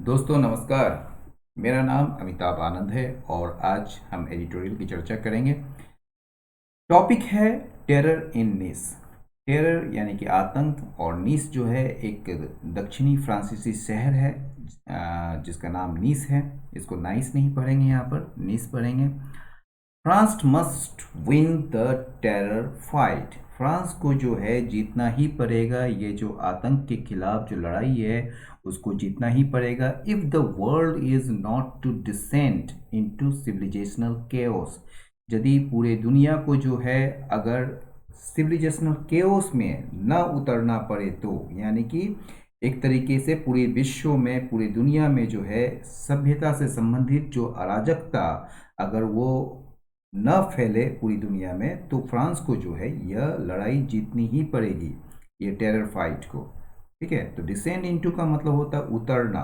दोस्तों नमस्कार। मेरा नाम अमिताभ आनंद है और आज हम एडिटोरियल की चर्चा करेंगे। टॉपिक है टेरर इन नीस। टेरर यानी कि आतंक, और नीस जो है एक दक्षिणी फ्रांसीसी शहर है जिसका नाम नीस है। इसको नाइस नहीं पढ़ेंगे, यहाँ पर नीस पढ़ेंगे। France must win the terror fight. France को जो है जीतना ही पड़ेगा। ये जो आतंक के खिलाफ जो लड़ाई है उसको जीतना ही पड़ेगा। If the world is not to descend into civilisational chaos. यदि पूरे दुनिया को जो है अगर सिविलाइजेशनल केओस में न उतरना पड़े तो, यानी कि एक तरीके से पूरे विश्व में, पूरी दुनिया में जो है सभ्यता से संबंधित जो अराजकता अगर वो न फैले पूरी दुनिया में, तो फ्रांस को जो है यह लड़ाई जीतनी ही पड़ेगी, ये टेरर फाइट को। ठीक है, तो डिसेंड इनटू का मतलब होता है उतरना।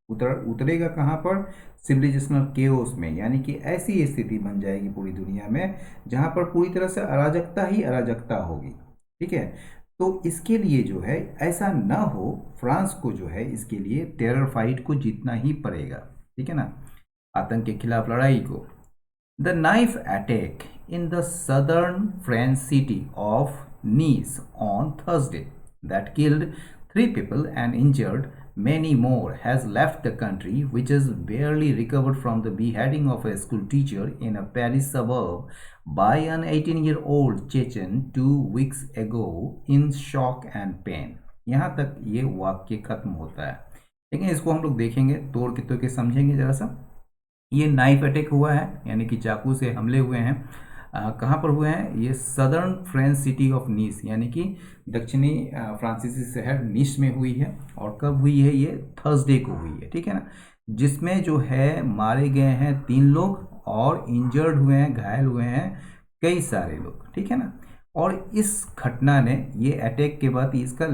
उतरेगा कहाँ पर? सिविलाइजेशनल केओस में, यानी कि ऐसी स्थिति बन जाएगी पूरी दुनिया में जहाँ पर पूरी तरह से अराजकता ही अराजकता होगी। ठीक है, तो इसके लिए जो है ऐसा ना हो, फ्रांस को जो है इसके लिए टेरर फाइट को जीतना ही पड़ेगा। ठीक है ना, आतंक के खिलाफ लड़ाई को। The knife attack in the southern French city of Nice on Thursday that killed 3 people and injured many more has left the country, which has barely recovered from the beheading of a school teacher in a Paris suburb by an 18-year-old Chechen 2 weeks ago, in shock and pain. यहाँ तक ये वाक्य खत्म होता है, लेकिन इसको हम लोग देखेंगे, तोड़ के समझेंगे जरा सा। ये नाइफ अटैक हुआ है, यानी कि चाकू से हमले हुए हैं। कहाँ पर हुए हैं? ये सदर्न फ्रेंच सिटी ऑफ नीस, यानी कि दक्षिणी फ्रांसीसी शहर नीस में हुई है। और कब हुई है? ये थर्सडे को हुई है। ठीक है ना, जिसमें जो है मारे गए हैं 3 लोग और इंजर्ड हुए हैं, घायल हुए हैं कई सारे लोग। ठीक है ना, और इस घटना ने, ये अटैक के बाद इसका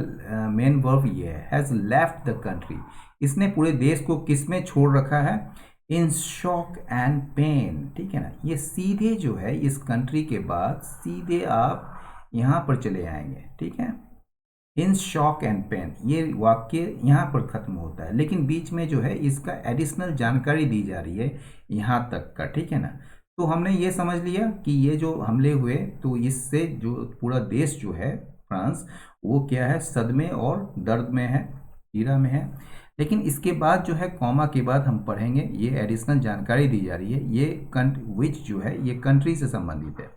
मेन वर्ब ये है, हैज़ लेफ्ट द कंट्री। इसने पूरे देश को किस में छोड़ रखा है? In shock and pain. ठीक है ना, ये सीधे जो है इस कंट्री के बाद सीधे आप यहाँ पर चले आएंगे। ठीक है, इन शॉक एंड पेन, ये वाक्य यहाँ पर खत्म होता है, लेकिन बीच में जो है इसका एडिशनल जानकारी दी जा रही है यहाँ तक का। ठीक है ना, तो हमने ये समझ लिया कि ये जो हमले हुए, तो इससे जो पूरा देश जो है फ्रांस, वो क्या है? सदमे और दर्द में है, पीड़ा में है। लेकिन इसके बाद जो है कॉमा के बाद हम पढ़ेंगे, ये एडिशनल जानकारी दी जा रही है, ये विच जो है ये कंट्री से संबंधित है।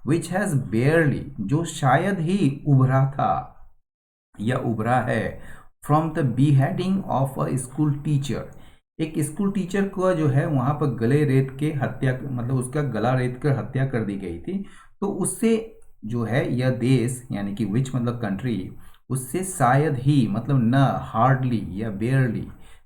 विच हैज़ बेयरली, जो शायद ही उभरा था या उभरा है, from the beheading of a school teacher. एक स्कूल टीचर को जो है वहाँ पर गले रेत के हत्या, मतलब उसका गला रेत कर हत्या कर दी गई थी। तो उससे जो है यह देश, यानी कि विच मतलब कंट्री, उससे शायद ही मतलब न, हार्डली या बेयरली।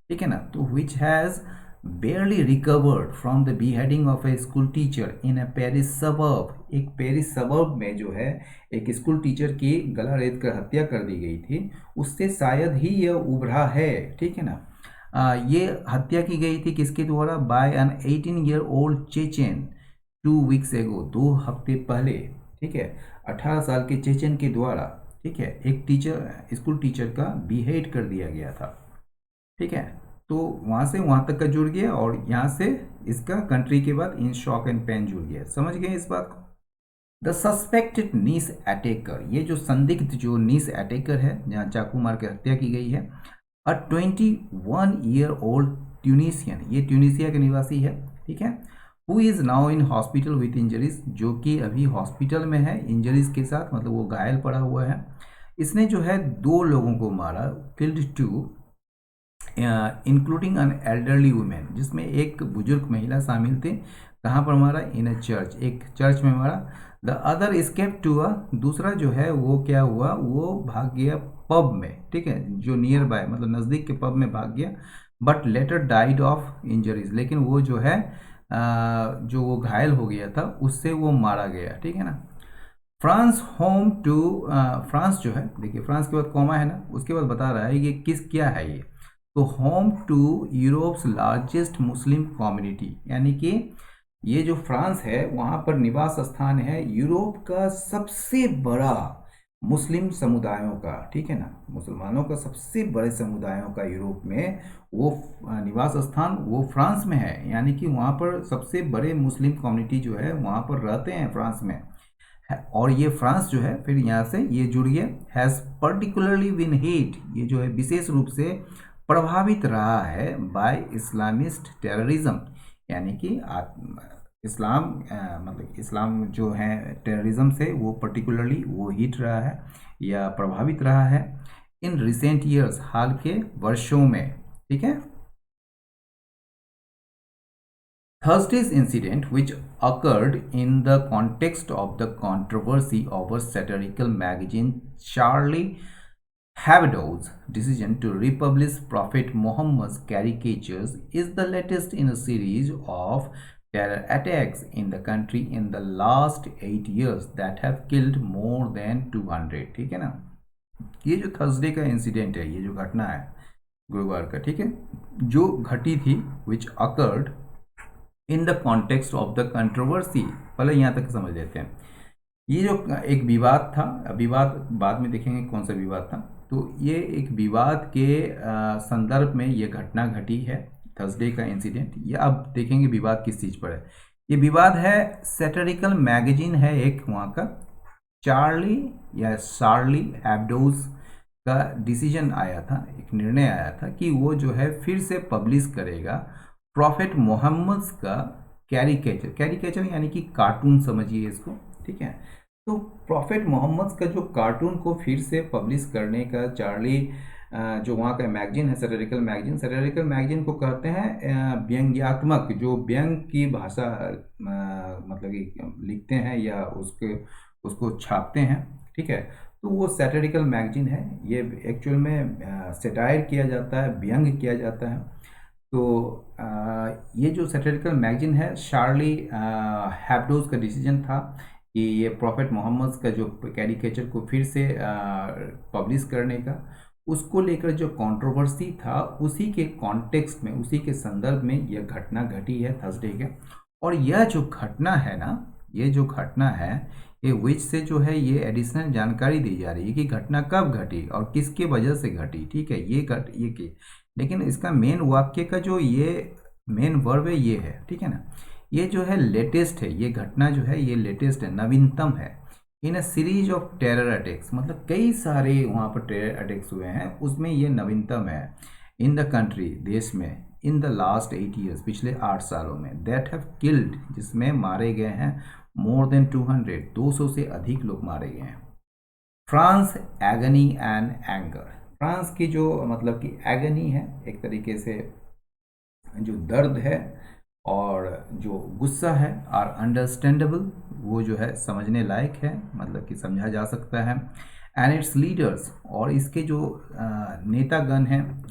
ठीक है ना, तो which has बेयरली recovered from the beheading of A school teacher in a Paris suburb. एक पेरिस सबर्ब में जो है एक स्कूल टीचर की गला रेत कर हत्या कर दी गई थी, उससे शायद ही यह उभरा है। ठीक है ना, ये हत्या की गई थी किसके द्वारा? By an 18-year-old Chechen 2 weeks ago, 2 हफ्ते पहले। ठीक है, 18 साल के चेचन के द्वारा। ठीक है, एक टीचर, स्कूल टीचर का बीहेड कर दिया गया था। ठीक है, तो वहाँ से वहाँ तक का जुड़ गया, और यहाँ से इसका कंट्री के बाद इन शॉक एंड पेन जुड़ गया। समझ गए इस बात को? द सस्पेक्टेड नीस अटैकर, ये जो संदिग्ध जो नीस अटैकर है जहाँ चाकू मार के हत्या की गई है, अ 21-year-old ट्यूनिसियन, ये ट्यूनिसिया के निवासी है। ठीक है, who is now in hospital with injuries, जो कि अभी हॉस्पिटल में है इंजरीज के साथ, मतलब वो घायल पड़ा हुआ है। इसने जो है 2 लोगों को मारा, किल्ड 2, इंक्लूडिंग अन एल्डरली वुमेन, जिसमें एक बुजुर्ग महिला शामिल थी। कहाँ पर मारा? इन अ चर्च, एक चर्च में मारा। The other escape to a, दूसरा जो है वो क्या हुआ? वो भाग गया पब में। ठीक है, जो नियर बाय मतलब नज़दीक के पब में भाग गया, but later died of injuries, लेकिन वो जो है जो वो घायल हो गया था उससे वो मारा गया। ठीक है ना, फ्रांस होम टू, फ्रांस जो है, देखिए फ्रांस के बाद कॉमा है ना, उसके बाद बता रहा है ये किस क्या है ये, तो home to Europe's largest Muslim community, यानी कि ये जो फ्रांस है वहाँ पर निवास स्थान है यूरोप का सबसे बड़ा मुस्लिम समुदायों का, ठीक है ना, मुसलमानों का सबसे बड़े समुदायों का यूरोप में वो निवास स्थान वो फ्रांस में है, यानी कि वहाँ पर सबसे बड़े मुस्लिम कम्युनिटी जो है वहाँ पर रहते हैं फ्रांस में। और ये फ्रांस जो है, फिर यहाँ से ये जुड़िए, हैज़ पर्टिकुलरली बीन हिट, ये जो है विशेष रूप से प्रभावित रहा है बाय इस्लामिस्ट टेररिज्म, यानी कि इस्लाम मतलब इस्लाम जो है टेररिज्म से वो पर्टिकुलरली वो हिट रहा है या प्रभावित रहा है इन रिसेंट ईयर्स, हाल के वर्षों में, ठीक है। Thursday's incident, which occurred in the context of the controversy over satirical magazine Charlie Hebdo's decision to republish Prophet Muhammad's caricatures, is the latest in a series of terror attacks in the country in the last 8 years that have killed more than 200। ठीक है ना, ये जो Thursday का incident है, ये जो घटना है गुरुवार का, ठीक है, जो घटी थी, which occurred in the context of the controversy, पहले यहाँ तक समझ लेते हैं। ये जो एक विवाद था, विवाद बाद में देखेंगे कौन सा विवाद था, तो ये एक विवाद के संदर्भ में ये घटना घटी है, थर्सडे का इंसिडेंट। ये अब देखेंगे विवाद किस चीज़ पर है। ये विवाद है सैटिरिकल मैगजीन है एक वहाँ का, चार्ली या शार्ली एब्डोज का डिसीजन आया था, एक निर्णय आया था कि वो जो है फिर से पब्लिश करेगा प्रॉफेट मोहम्मद का कैरिकेचर, कैरिकेचर यानी कि कार्टून समझिए इसको, ठीक है। तो प्रॉफेट मोहम्मद का जो कार्टून को फिर से पब्लिश करने का चार्ली जो वहाँ का मैगजीन है, सैटिरिकल मैगजीन, सैटिरिकल मैगजीन को कहते हैं व्यंग्यात्मक, जो व्यंग की भाषा मतलब कि लिखते हैं या उसको छापते हैं, ठीक है। तो वो सैटिरिकल मैगजीन है, ये एक्चुअल में सेटायर किया जाता है, व्यंग किया जाता है। तो ये जो सैटिरिकल मैगजीन है, शार्ली हैब्डोज का डिसीजन था कि ये प्रॉफेट मोहम्मद का जो कैरिकेचर को फिर से पब्लिश करने का, उसको लेकर जो कंट्रोवर्सी था, उसी के कॉन्टेक्स्ट में, उसी के संदर्भ में यह घटना घटी है थर्सडे के। और यह जो घटना है ना, ये जो घटना है, ये विच से जो है ये एडिशनल जानकारी दी जा रही है कि घटना कब घटी और किसके वजह से घटी, ठीक है। ये की, लेकिन इसका मेन वाक्य का जो ये मेन वर्ब है ये है, ठीक है ना। ये जो है लेटेस्ट है, ये घटना जो है ये लेटेस्ट है, नवीनतम है in a series of terror attacks, मतलब कई सारे वहाँ पर टेरर अटैक्स हुए हैं, उसमें ये नवीनतम है इन द कंट्री, देश में, इन द लास्ट 8 ईयर्स, पिछले 8 सालों में, दैट हैव किल्ड, जिसमें मारे गए हैं मोर देन 200, 200 से अधिक लोग मारे गए हैं। France agony and anger, France की जो मतलब कि एगनी है, एक तरीके से जो दर्द है और जो गुस्सा है, आर अंडरस्टैंडेबल, वो जो है समझने लायक है, मतलब कि समझा जा सकता है। एंड इट्स लीडर्स, और इसके जो नेतागण हैं,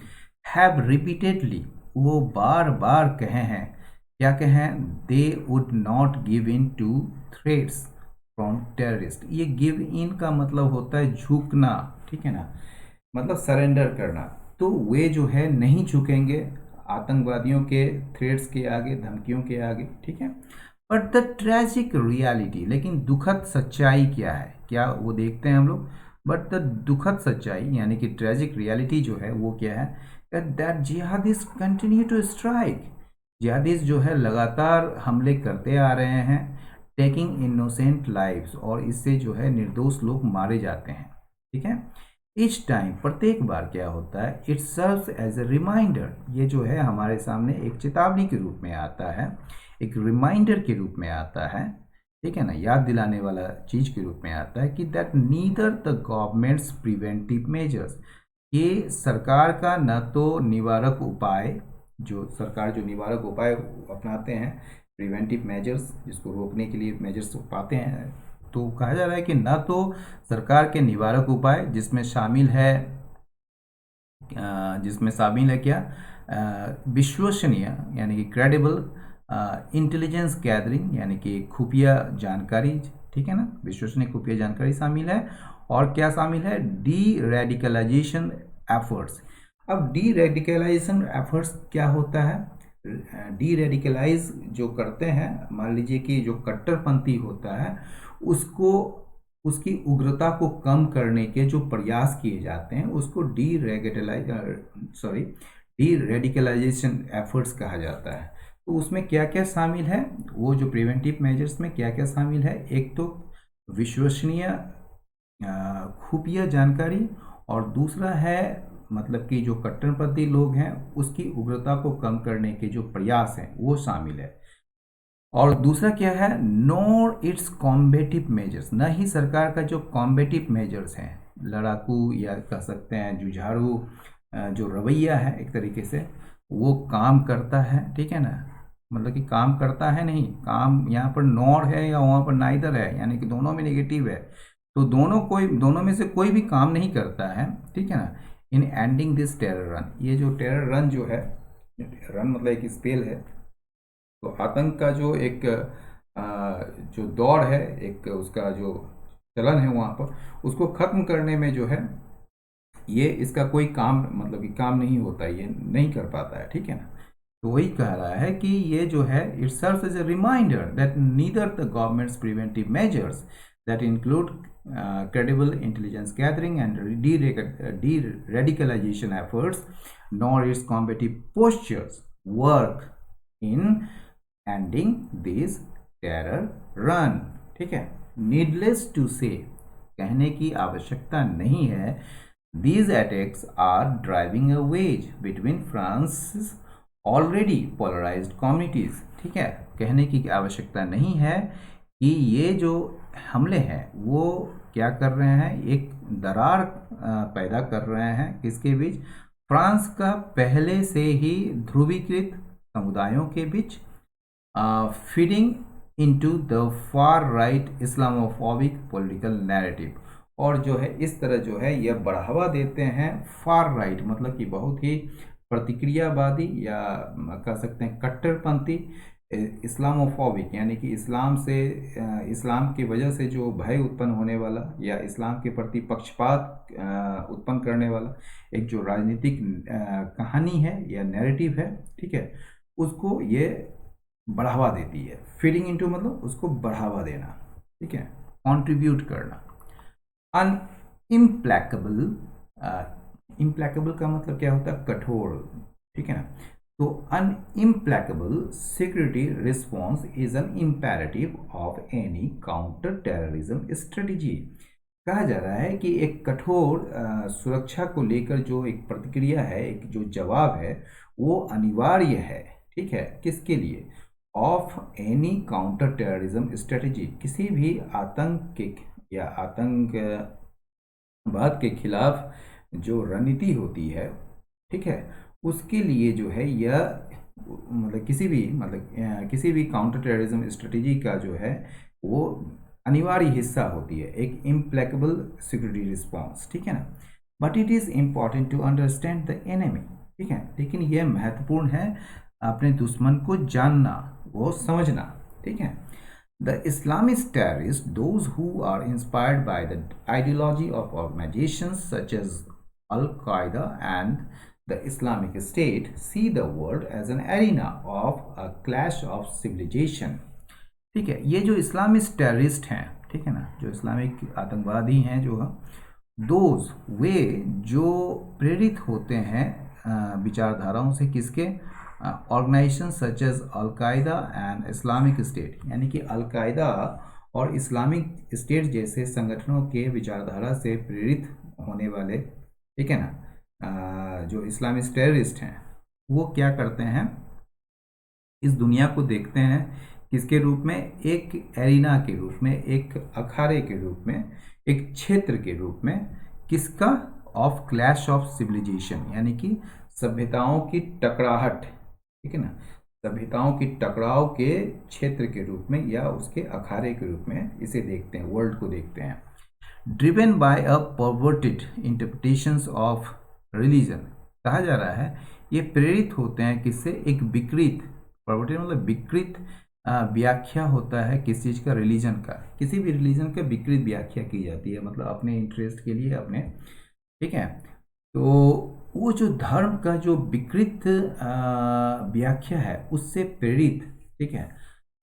हैव रिपीटेडली, वो बार बार कहे हैं, क्या कहें, they would not give in to threats from terrorist. ये गिव इन का मतलब होता है झुकना, ठीक है ना, मतलब सरेंडर करना। तो वे जो है नहीं झुकेंगे आतंकवादियों के थ्रेट्स के आगे, धमकियों के आगे, ठीक है। बट द ट्रेजिक रियलिटी, लेकिन दुखद सच्चाई क्या है, क्या वो देखते हैं हम लोग। बट द दुखद सच्चाई यानी कि ट्रेजिक रियलिटी जो है वो क्या है, that jihadist continue to strike, jihadist जो है लगातार हमले करते आ रहे हैं, टेकिंग इनोसेंट लाइव्स, और इससे जो है निर्दोष लोग मारे जाते हैं, ठीक है। इच टाइम, प्रत्येक बार क्या होता है, it serves as a reminder, ये जो है हमारे सामने एक चेतावनी के रूप में आता है, एक रिमाइंडर के रूप में आता है, ठीक है ना, याद दिलाने वाला चीज के रूप में आता है कि that neither the government's preventive measures, ये सरकार का न तो निवारक उपाय, जो सरकार जो निवारक उपाय अपनाते हैं, प्रिवेंटिव मेजर्स, जिसको रोकने के लिए मेजर्स उठाते हैं, तो कहा जा रहा है कि न तो सरकार के निवारक उपाय, जिसमें शामिल है क्या, विश्वसनीय यानी कि क्रेडिबल इंटेलिजेंस गैदरिंग, यानी कि खुफिया जानकारी, ठीक है ना, विश्वसनीय खुफिया जानकारी शामिल है। और क्या शामिल है, डी रेडिकलाइजेशन एफर्ट्स। अब डी रेडिकलाइजेशन एफर्ट्स क्या होता है, डी रेडिकलाइज जो करते हैं, मान लीजिए कि जो कट्टरपंथी होता है, उसकी उग्रता को कम करने के जो प्रयास किए जाते हैं उसको डी रेडिकलाइजेशन एफर्ट्स कहा जाता है। तो उसमें क्या क्या शामिल है, वो जो प्रिवेंटिव मेजर्स में क्या क्या शामिल है, एक तो विश्वसनीय खुफिया जानकारी, और दूसरा है मतलब कि जो कट्टरपंथी लोग हैं उसकी उग्रता को कम करने के जो प्रयास हैं वो शामिल है। और दूसरा क्या है, नॉर इट्स कॉम्बेटिव मेजर्स, न ही सरकार का जो कॉम्बेटिव मेजर्स हैं, लड़ाकू या कह सकते हैं जुझारू जो रवैया है एक तरीके से, वो काम करता है। ठीक है ना, मतलब कि काम करता है नहीं, काम यहाँ पर नॉर है या वहाँ पर नाइदर है, यानी कि दोनों में नेगेटिव है। तो दोनों में से कोई भी काम नहीं करता है। ठीक है ना, इन एंडिंग दिस टेरर रन, ये जो टेरर रन जो है, रन मतलब एक स्पेल है, तो आतंक का जो एक जो दौर है, एक उसका जो चलन है वहाँ पर, उसको खत्म करने में जो है ये इसका कोई काम मतलब कि काम नहीं होता, ये नहीं कर पाता है। ठीक है ना, तो वही कह रहा है कि ये जो है it serves as a reminder that neither the government's preventive measures that include credible intelligence gathering and de-radicalization efforts, nor its combative postures work in ending this terror run। ठीक है, needless to say, कहने की आवश्यकता नहीं है, these attacks are driving a wedge between France's already polarized communities। ठीक है, कहने की आवश्यकता नहीं है कि ये जो हमले हैं वो क्या कर रहे हैं, एक दरार पैदा कर रहे हैं किसके बीच, फ्रांस का पहले से ही ध्रुवीकृत समुदायों के बीच, feeding into the far right Islamophobic political narrative, और जो है इस तरह जो है यह बढ़ावा देते हैं फार राइट मतलब कि बहुत ही प्रतिक्रियावादी या कह सकते हैं कट्टरपंथी इस्लामोफोबिक, यानी कि इस्लाम से इस्लाम की वजह से जो भय उत्पन्न होने वाला या इस्लाम के प्रति पक्षपात उत्पन्न करने वाला एक जो राजनीतिक कहानी है या नैरेटिव है, ठीक है, उसको ये बढ़ावा देती है। फीडिंग इनटू मतलब उसको बढ़ावा देना, ठीक है, कंट्रीब्यूट करना। इम्प्लैकेबल, इम्प्लैकेबल का मतलब क्या होता है, कठोर। ठीक है ना, तो an implacable security response is an imperative of any counter terrorism strategy। कहा जा रहा है कि एक कठोर सुरक्षा को लेकर जो एक प्रतिक्रिया है, एक जो जवाब है, वो अनिवार्य है। ठीक है, किसके लिए, of any counter terrorism strategy, किसी भी आतंक के या आतंकवाद के खिलाफ जो रणनीति होती है, ठीक है, उसके लिए जो है यह मतलब किसी भी काउंटर टेररिज्म स्ट्रेटेजी का जो है वो अनिवार्य हिस्सा होती है, एक इम्प्लेकेबल सिक्योरिटी रिस्पॉन्स। ठीक है ना, but it is important to understand the enemy. ठीक है, लेकिन यह महत्वपूर्ण है अपने दुश्मन को जानना, वो समझना। ठीक है, the Islamist terrorist, those who are inspired by the ideology of organisations such as al Qaeda and the Islamic State, see the world as an arena of a clash of civilization। ठीक है, ये जो Islamist terrorist हैं, ठीक है ना, जो Islamic आतंकवादी हैं, जो दोज वे जो प्रेरित होते हैं विचारधाराओं से, किसके, organisation such as al Qaeda and Islamic State, यानी कि अलकायदा और इस्लामिक स्टेट जैसे संगठनों के विचारधारा से प्रेरित होने वाले, ठीक है ना, जो इस्लामिस्ट टेररिस्ट हैं, वो क्या करते हैं, इस दुनिया को देखते हैं किसके रूप में, एक एरिना के रूप में, एक अखाड़े के रूप में, एक क्षेत्र के रूप में, किसका, ऑफ क्लैश ऑफ सिविलाइजेशन, यानी कि सभ्यताओं की टकराहट। ठीक है ना, सभ्यताओं की टकराव के क्षेत्र के रूप में या उसके अखाड़े के रूप में इसे देखते हैं, वर्ल्ड को देखते हैं। Driven by a perverted interpretations of religion, कहा जा रहा है ये प्रेरित होते हैं किससे, एक विकृत, परवर्टेड मतलब विकृत व्याख्या होता है किस चीज़ का, रिलीजन का, किसी भी रिलीजन का विकृत व्याख्या की जाती है, मतलब अपने इंटरेस्ट के लिए अपने। ठीक है, तो वो जो धर्म का जो विकृत व्याख्या है उससे प्रेरित, ठीक है,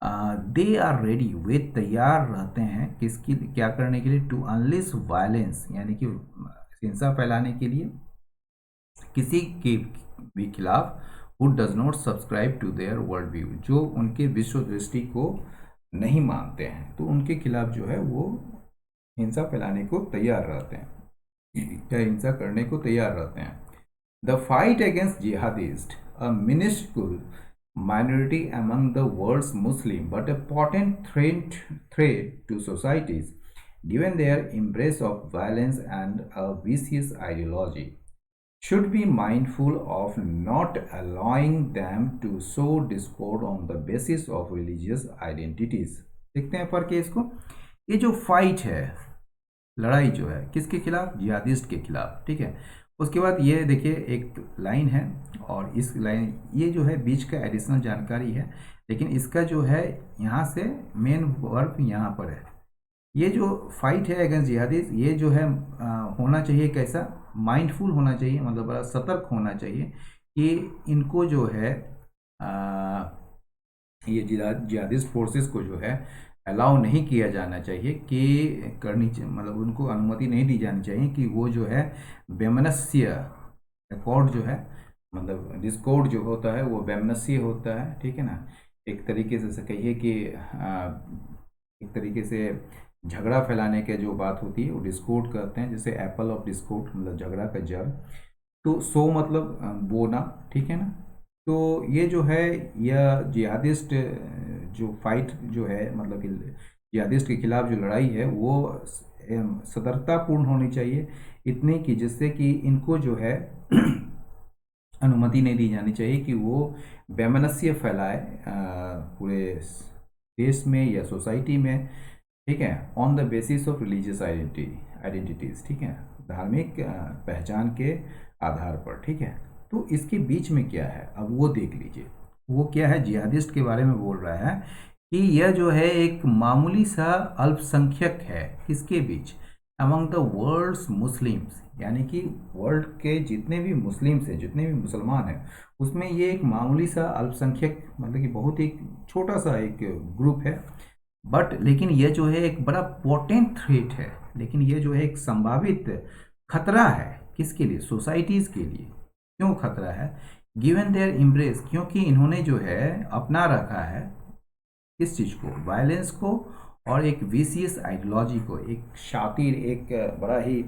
दे आर रेडी, वे तैयार रहते हैं किसकी, क्या करने के लिए, टू अनलिश वायलेंस, यानी कि हिंसा फैलाने के लिए किसी के भी खिलाफ, who does not subscribe to their world view, जो उनके विश्व दृष्टि को नहीं मानते हैं, तो उनके खिलाफ जो है वो हिंसा फैलाने को तैयार रहते हैं या हिंसा करने को तैयार रहते हैं। The fight against jihadist, a minuscule minority among the world's Muslim but a potent threat to societies given their embrace of violence and a vicious ideology, should be mindful of not allowing them to sow discord on the basis of religious identities। देखते हैं फर्क है इसको। ये जो fight है, लड़ाई जो है किसके खिलाफ, जिहादिस्ट के खिलाफ, ठीक है। उसके बाद ये देखिए एक लाइन है, और इस लाइन, ये जो है बीच का एडिशनल जानकारी है, लेकिन इसका जो है यहाँ से मेन वर्ब यहाँ पर है। ये जो फाइट है अगेंस्ट जिहादीज, ये जो है होना चाहिए कैसा, माइंडफुल होना चाहिए, मतलब बड़ा सतर्क होना चाहिए कि इनको जो है ये जिहादिस्ट फोर्सेस को जो है अलाउ नहीं किया जाना चाहिए कि करनी, मतलब उनको अनुमति नहीं दी जानी चाहिए कि वो जो है वैमनस्य अकॉर्ड जो है, मतलब डिस्कॉर्ड जो होता है वो वैमनस्य होता है, ठीक है ना। एक तरीके से कहिए कि एक तरीके से झगड़ा फैलाने के जो बात होती है वो डिस्कॉर्ड कहते हैं, जैसे एप्पल ऑफ डिस्कॉर्ड, मतलब झगड़ा का जड़, तो सो मतलब बोना, ठीक है ना। तो ये जो है यह जिहादिस्ट जो फाइट जो है, मतलब कि जिहादिस्ट के खिलाफ जो लड़ाई है वो सतर्कतापूर्ण होनी चाहिए, इतनी कि जिससे कि इनको जो है अनुमति नहीं दी जानी चाहिए कि वो वैमनस्य फैलाए पूरे देश में या सोसाइटी में, ठीक है, on the basis of religious identities, ठीक है, धार्मिक पहचान के आधार पर, ठीक है। तो इसके बीच में क्या है, अब वो देख लीजिए। वो क्या है, जिहादिस्ट के बारे में बोल रहा है कि यह जो है एक मामूली सा अल्पसंख्यक है, किसके बीच, अमंग द वर्ल्ड्स मुस्लिम्स, यानी कि वर्ल्ड के जितने भी मुस्लिम्स हैं, जितने भी मुसलमान हैं, उसमें ये एक मामूली सा अल्पसंख्यक, मतलब कि बहुत ही छोटा सा एक ग्रुप है, बट लेकिन ये जो है एक बड़ा पोटेंट थ्रेट है, लेकिन ये जो है एक संभावित खतरा है, किसके लिए, सोसाइटीज़ के लिए। क्यों खतरा है, गिवन देयर इम्ब्रेस, क्योंकि इन्होंने जो है अपना रखा है किस चीज़ को, वायलेंस को, और एक विशियस आइडियोलॉजी को, एक शातिर, एक बड़ा ही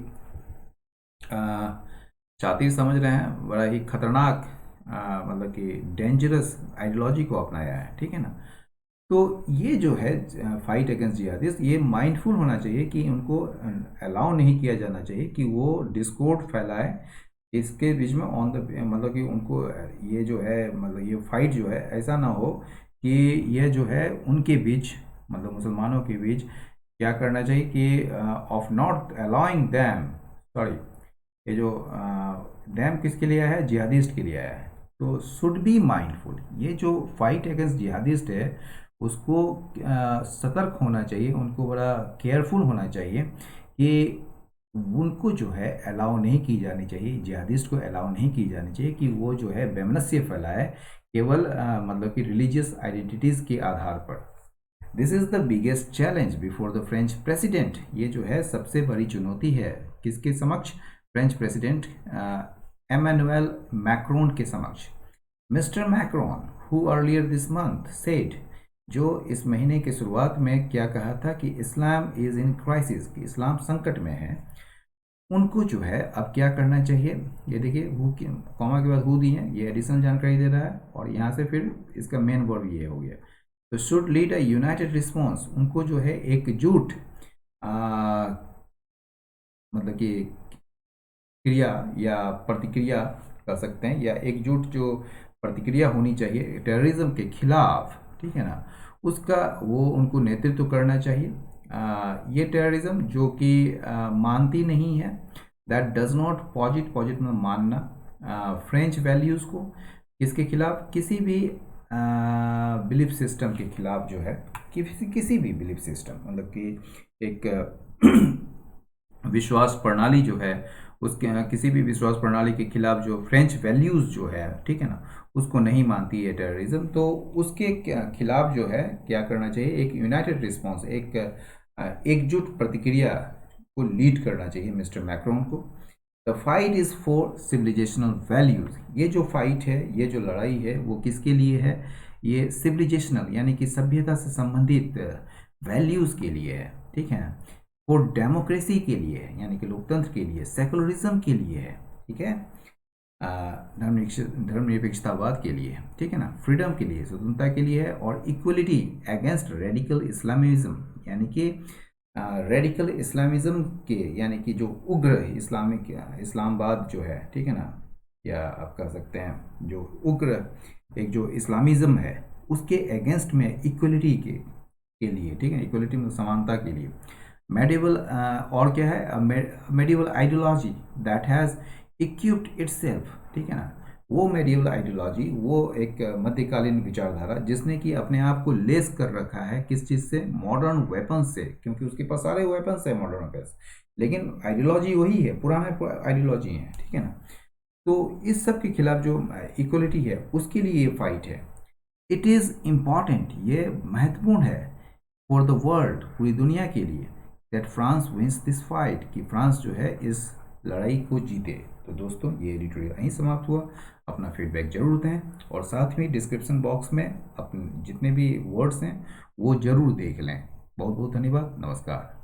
शातिर समझ रहे हैं, बड़ा ही खतरनाक मतलब कि डेंजरस आइडियोलॉजी को अपनाया है, ठीक है ना। तो ये जो है फाइट अगेंस्ट जिहादिस्ट, ये माइंडफुल होना चाहिए कि उनको अलाउ नहीं किया जाना चाहिए कि वो डिस्कॉर्ड फैलाए इसके बीच में, ऑन द, मतलब कि उनको ये जो है, मतलब ये फाइट जो है ऐसा ना हो कि ये जो है उनके बीच, मतलब मुसलमानों के बीच क्या करना चाहिए कि of not allowing them, sorry, ये जो डैम किसके लिए आया है, जिहादिस्ट के लिए आया है। तो शुड बी माइंडफुल, ये जो फाइट अगेंस्ट जिहादिस्ट है उसको सतर्क होना चाहिए, उनको बड़ा केयरफुल होना चाहिए कि उनको जो है अलाउ नहीं की जानी चाहिए, जिहादिस्ट को अलाउ नहीं की जानी चाहिए कि वो जो है वैमनस्य फैलाए केवल मतलब कि रिलीजियस आइडेंटिटीज़ के आधार पर। This is the biggest challenge before the French president, ये जो है सबसे बड़ी चुनौती है किसके समक्ष, फ्रेंच प्रेसिडेंट एमेनुएल मैक्रोन के समक्ष। Mister Macron who earlier this month said, जो इस महीने के शुरुआत में क्या कहा था कि इस्लाम इज़ इन क्राइसिस, कि इस्लाम संकट में है, उनको जो है अब क्या करना चाहिए, ये देखिए हु, कॉमा के बाद हु दी है, ये एडिशनल जानकारी दे रहा है, और यहाँ से फिर इसका मेन वर्ब ये हो गया। तो should lead a United response, उनको जो है एकजुट मतलब कि क्रिया या प्रतिक्रिया कर सकते हैं, या एकजुट जो प्रतिक्रिया होनी चाहिए टेररिज्म के खिलाफ, ठीक है ना, उसका वो उनको नेतृत्व करना चाहिए। ये टेररिज्म जो कि मानती नहीं है, दैट डज नॉट पॉजिट में मानना, फ्रेंच वैल्यूज़ को, किसके खिलाफ, किसी भी बिलीफ सिस्टम के खिलाफ जो है, किसी भी बिलीफ सिस्टम, मतलब कि एक विश्वास प्रणाली जो है उसके किसी भी विश्वास प्रणाली के खिलाफ जो फ्रेंच वैल्यूज़ जो है, ठीक है ना, उसको नहीं मानती है टेररिज्म, तो उसके खिलाफ जो है क्या करना चाहिए, एक यूनाइटेड रिस्पॉन्स, एक एकजुट प्रतिक्रिया को लीड करना चाहिए मिस्टर मैक्रोन को। The fight is for civilisational values, ये जो फाइट है, ये जो लड़ाई है, वो किसके लिए है, ये सिविलाइजेशनल यानी कि सभ्यता से संबंधित वैल्यूज़ के लिए है, ठीक है। फॉर डेमोक्रेसी के लिए है, यानी कि लोकतंत्र के लिए, सेकुलरिज्म के लिए है, ठीक है, धर्मनिरपेक्षतावाद के लिए, ठीक है ना, फ्रीडम के लिए, स्वतंत्रता के लिए है, और इक्वलिटी अगेंस्ट रेडिकल इस्लामिज्म, यानी कि रेडिकल इस्लामिज्म के, यानी कि जो उग्र इस्लामिक इस्लामवाद जो है, ठीक है ना, या आप कह सकते हैं जो उग्र एक जो इस्लामिज्म है, उसके अगेंस्ट में इक्वलिटी के लिए, ठीक है, इक्वलिटी में समानता के लिए। मेडिवल और क्या है, medieval ideology that has equipped itself, ठीक है ना, वो मेडिवल आइडियोलॉजी, वो एक मध्यकालीन विचारधारा जिसने कि अपने आप को लेस कर रखा है किस चीज़ से, मॉडर्न वेपन्स से, क्योंकि उसके पास सारे वेपन्स है मॉडर्न वेपन्स, लेकिन आइडियोलॉजी वही है, पुराने आइडियोलॉजी है, ठीक है ना। तो इस सब के खिलाफ जो इक्वलिटी है, उसके लिए ये फाइट है। इट इज़ इम्पॉर्टेंट, ये महत्वपूर्ण है, फॉर द वर्ल्ड, पूरी दुनिया के लिए, that France wins this fight, कि फ्रांस जो है इस लड़ाई को जीते। तो दोस्तों, ये एडिटोरियल यहीं समाप्त हुआ। अपना फीडबैक जरूर दें, और साथ में डिस्क्रिप्शन बॉक्स में अपने जितने भी वर्ड्स हैं वो जरूर देख लें। बहुत बहुत धन्यवाद, नमस्कार।